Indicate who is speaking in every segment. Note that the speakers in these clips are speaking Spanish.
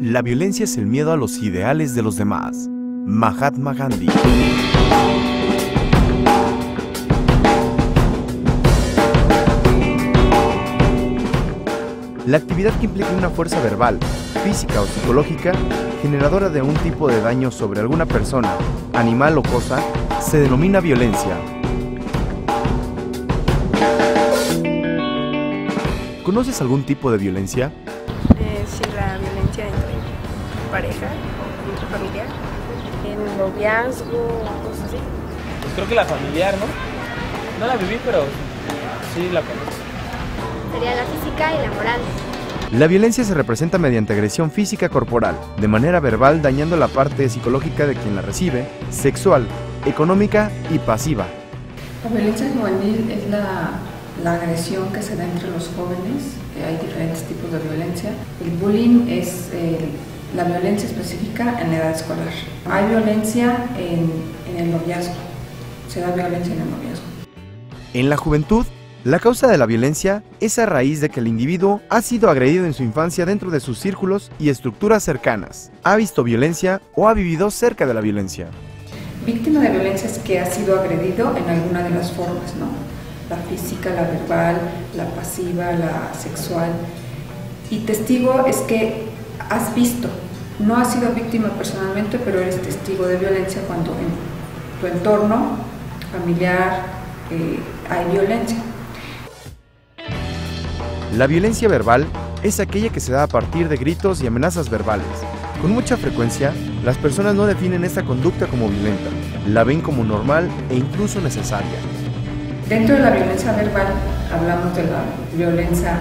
Speaker 1: La violencia es el miedo a los ideales de los demás. Mahatma Gandhi. La actividad que implica una fuerza verbal, física o psicológica, generadora de un tipo de daño sobre alguna persona, animal o cosa, se denomina violencia. ¿Conoces algún tipo de violencia?
Speaker 2: Sí, la violencia entre pareja, intrafamiliar, en noviazgo, cosas así.
Speaker 3: Pues creo que la familiar, ¿no? No la viví, pero sí la conozco.
Speaker 4: Sería la física y la moral.
Speaker 1: La violencia se representa mediante agresión física corporal, de manera verbal dañando la parte psicológica de quien la recibe, sexual, económica y pasiva.
Speaker 5: La violencia juvenil es la agresión que se da entre los jóvenes. Hay diferentes tipos de violencia. El bullying es la violencia específica en la edad escolar. Hay violencia en el noviazgo. Se da violencia en el noviazgo.
Speaker 1: En la juventud, la causa de la violencia es a raíz de que el individuo ha sido agredido en su infancia dentro de sus círculos y estructuras cercanas, ha visto violencia o ha vivido cerca de la violencia.
Speaker 5: Víctima de violencia es que ha sido agredido en alguna de las formas, ¿no? La física, la verbal, la pasiva, la sexual. Y testigo es que has visto, no has sido víctima personalmente, pero eres testigo de violencia cuando en tu entorno familiar hay violencia.
Speaker 1: La violencia verbal es aquella que se da a partir de gritos y amenazas verbales. Con mucha frecuencia, las personas no definen esta conducta como violenta, la ven como normal e incluso necesaria.
Speaker 5: Dentro de la violencia verbal hablamos de la violencia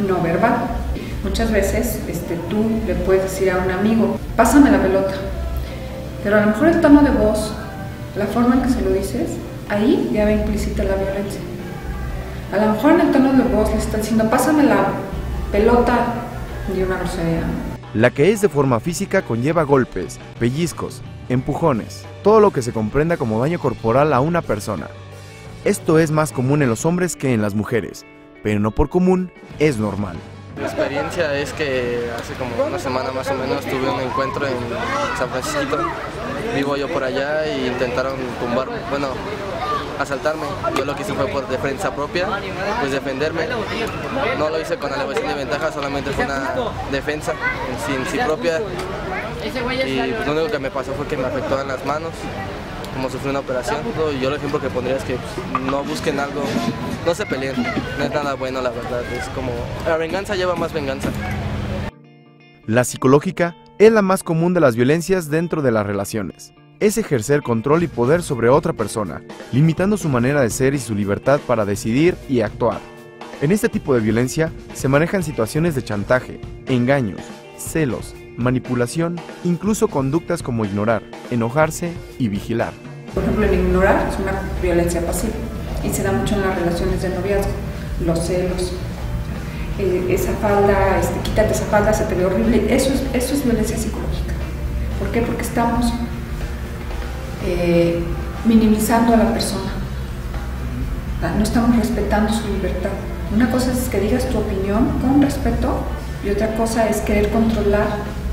Speaker 5: no verbal. Muchas veces tú le puedes decir a un amigo, pásame la pelota, pero a lo mejor el tono de voz, la forma en que se lo dices, ahí ya va implícita la violencia. A lo mejor en el tono de voz le está diciendo, pásame la pelota, y una grosería.
Speaker 1: La que es de forma física conlleva golpes, pellizcos, empujones, todo lo que se comprenda como daño corporal a una persona. Esto es más común en los hombres que en las mujeres, pero no por común, es normal.
Speaker 6: Mi experiencia es que hace como una semana más o menos tuve un encuentro en San Francisco. Vivo yo por allá e intentaron asaltarme. Yo lo que hice fue por defensa propia, pues defenderme. No lo hice con alegación de ventaja, solamente fue una defensa en sí propia. Y pues, lo único que me pasó fue que me afectó en las manos, como sufrí una operación. Y yo el ejemplo que pondría es que no busquen algo, no se peleen, no es nada bueno la verdad, es como la venganza lleva más venganza.
Speaker 1: La psicológica es la más común de las violencias dentro de las relaciones. Es ejercer control y poder sobre otra persona, limitando su manera de ser y su libertad para decidir y actuar. En este tipo de violencia se manejan situaciones de chantaje, engaños, celos, manipulación, incluso conductas como ignorar, enojarse y vigilar.
Speaker 5: Por ejemplo, el ignorar es una violencia pasiva y se da mucho en las relaciones de noviazgo. Los celos, esa falda, quítate esa falda, se te ve horrible. Eso es violencia psicológica. ¿Por qué? Porque estamos minimizando a la persona. No estamos respetando su libertad. Una cosa es que digas tu opinión con respeto y otra cosa es querer controlar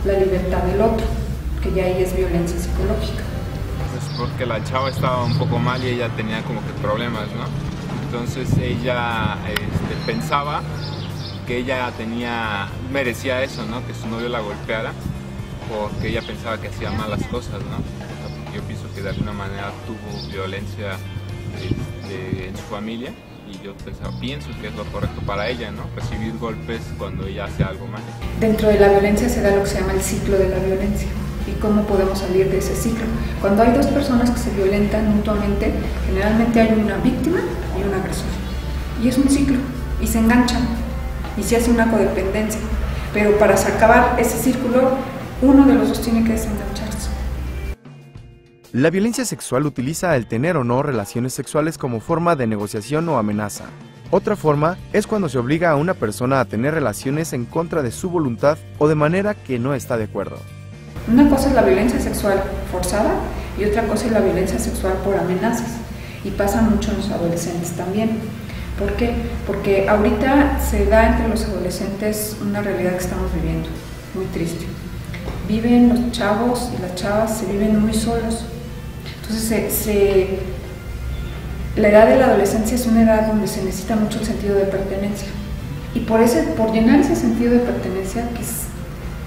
Speaker 5: la libertad del otro, que ya ahí es violencia psicológica.
Speaker 7: Pues porque la chava estaba un poco mal y ella tenía como que problemas, ¿no? Entonces ella pensaba que ella merecía eso, ¿no? Que su novio la golpeara porque ella pensaba que hacía malas cosas, ¿no? Yo pienso que de alguna manera tuvo violencia en su familia y yo pienso que es lo correcto para ella, ¿no? Recibir golpes cuando ella hace algo mal.
Speaker 5: Dentro de la violencia se da lo que se llama el ciclo de la violencia. ¿Y cómo podemos salir de ese ciclo? Cuando hay dos personas que se violentan mutuamente, generalmente hay una víctima y un agresor. Y es un ciclo, y se enganchan, y se hace una codependencia. Pero para acabar ese círculo, uno de los dos tiene que desengancharse.
Speaker 1: La violencia sexual utiliza el tener o no relaciones sexuales como forma de negociación o amenaza. Otra forma es cuando se obliga a una persona a tener relaciones en contra de su voluntad o de manera que no está de acuerdo.
Speaker 5: Una cosa es la violencia sexual forzada y otra cosa es la violencia sexual por amenazas. Y pasa mucho en los adolescentes también. ¿Por qué? Porque ahorita se da entre los adolescentes una realidad que estamos viviendo, muy triste. viven los chavos y las chavas se viven muy solos. Entonces la edad de la adolescencia es una edad donde se necesita mucho el sentido de pertenencia. Y por llenar ese sentido de pertenencia, que es,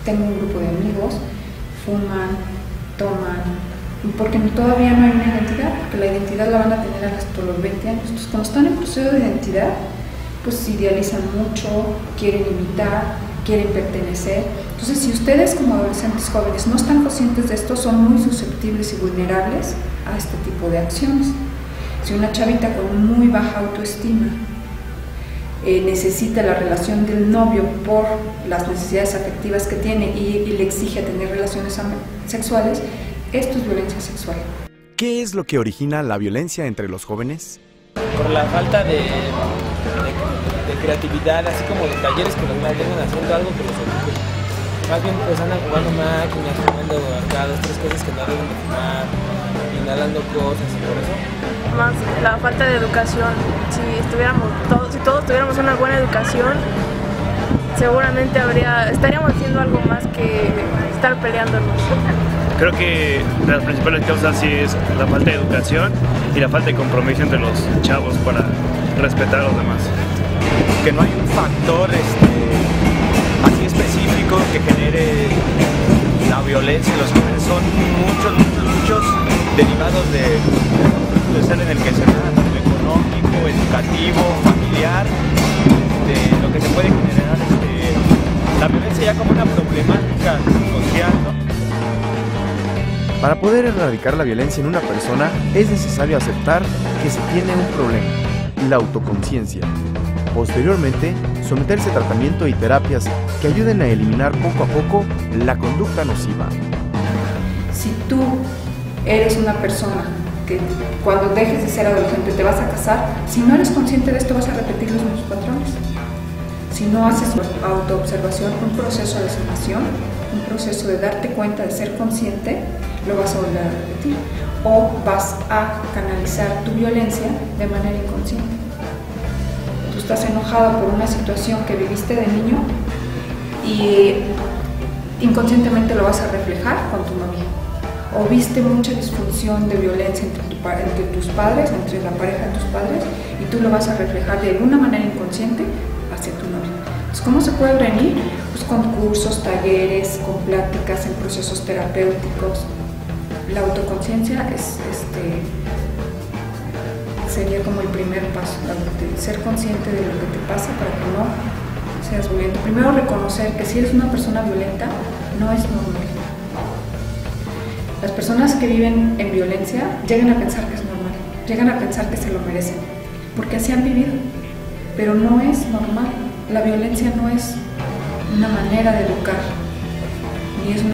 Speaker 5: tengo un grupo de amigos, fuman, toman, porque todavía no hay una identidad, porque la identidad la van a tener hasta los 20 años. Entonces, cuando están en proceso de identidad, pues idealizan mucho, quieren imitar, quieren pertenecer. Entonces, si ustedes como adolescentes jóvenes no están conscientes de esto, son muy susceptibles y vulnerables a este tipo de acciones. Si una chavita con muy baja autoestima necesita la relación del novio por las necesidades afectivas que tiene y le exige tener relaciones sexuales, esto es violencia sexual.
Speaker 1: ¿Qué es lo que origina la violencia entre los jóvenes?
Speaker 3: Por la falta de creatividad, así como de talleres que los mantengan haciendo algo que les ocupe. Más bien pues andan jugando máquinas, fumando acá 2, 3 cosas que no deben de fumar, inhalando cosas y por eso.
Speaker 2: Más la falta de educación. Si todos tuviéramos una buena educación, seguramente estaríamos haciendo algo más que estar peleándonos.
Speaker 8: Creo que las principales causas sí es la falta de educación y la falta de compromiso entre los chavos para respetar a los demás.
Speaker 9: Que no hay un factor así específico que genere la violencia en los jóvenes. Son muchos derivados de ser en el que se da, lo económico, educativo, familiar, de lo que se puede generar la violencia ya como una problemática social, ¿no?
Speaker 1: Para poder erradicar la violencia en una persona es necesario aceptar que se tiene un problema, la autoconciencia. Posteriormente, someterse a tratamiento y terapias que ayuden a eliminar poco a poco la conducta nociva.
Speaker 5: Si tú eres una persona que cuando dejes de ser adolescente te vas a casar, si no eres consciente de esto vas a repetir los mismos patrones. Si no haces autoobservación, un proceso de sanación, un proceso de darte cuenta, de ser consciente, lo vas a volver a repetir. O vas a canalizar tu violencia de manera inconsciente. Tú estás enojado por una situación que viviste de niño y inconscientemente lo vas a reflejar con tu novia. O viste mucha disfunción de violencia entre tus padres, entre la pareja de tus padres, y tú lo vas a reflejar de alguna manera inconsciente hacia tu novia. Entonces, ¿cómo se puede prevenir? Pues con cursos, talleres, con pláticas en procesos terapéuticos. La autoconciencia sería como el primer paso, ser consciente de lo que te pasa para que no seas violento. Primero, reconocer que si eres una persona violenta, no es normal. Las personas que viven en violencia llegan a pensar que es normal, llegan a pensar que se lo merecen, porque así han vivido, pero no es normal. La violencia no es una manera de educar, ni es una